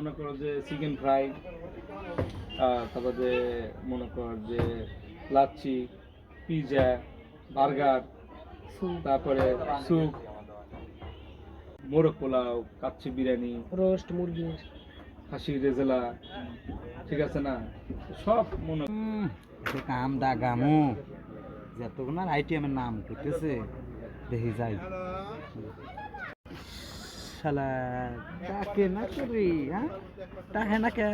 মনে করো যে চিকেন ফ্রাই, তারপর যে মনে কর যে লাচ্ছি, পিৎজা, বার্গার, তারপরে স্যুপ, মোরগ পোলাও, কাচ্চি বিরিয়ানি, রোস্ট মুরগি, খাসি রেজালা, ঠিক আছে না, সব মনে কাম দা গামু যতগুলো আইটেমের নাম করতেছে দেখি যাই শালা তাকে না করি হ্যাঁ তাকে না কে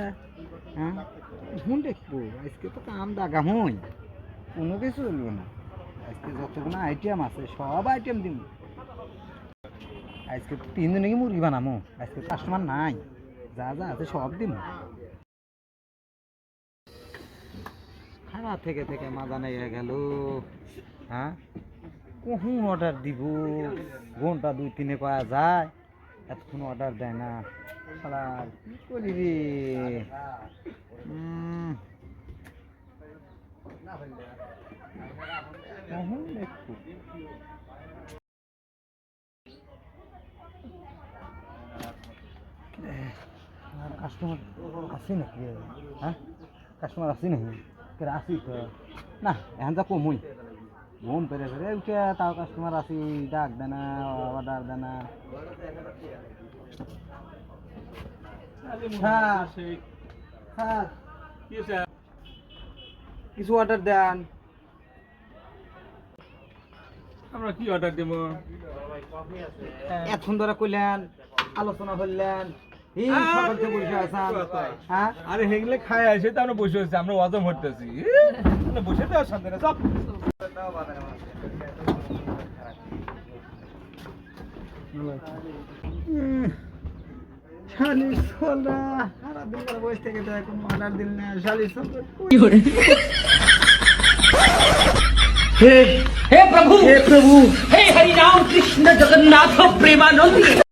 হ্যাঁ শুন দেখবো আজকে তো কাম দা গামুই কোনো কিছু চলবে না আজকে যতগুলো আইটেম আছে সব আইটেম দিব আজকে 3 দিন নাকি মুরগি বানামো আজকে কাস্টমার নাই যা যা আছে সব দিন খানা থেকে থেকে মাজা নেই গেল হ্যাঁ কখন অর্ডার দিব ঘন্টা 2-3 পাওয়া যায় এতক্ষণ অর্ডার দেয় না শালা কি করি রে কখন দেখবো কাস্টমার আছে নাকি হ্যাঁ কাস্টমার আছে নাকি আসি তো না এখন যা কমই ঘুম পেরে ফেরে উঠে তাও কাস্টমার আসি ডাক দেনা অর্ডার দেনা কিছু অর্ডার দেন আমরা কি অর্ডার দেব? এখন ধরে কইলেন আলোচনা করলেন এই সকাল থেকে বসে আছেন হ্যাঁ আরে হেগলে খায় আসে তো আমরা বসে আছি, আমরা ওয়াজম হইতেছি, বসে তো শান্তি না সব শালি সোনা সারা দিন ধরে বসে থেকে তো এখন অর্ডার দিল না শালি সোনা हे प्रभु हे हरि राम कृष्ण जगन्नाथ प्रेमानंद।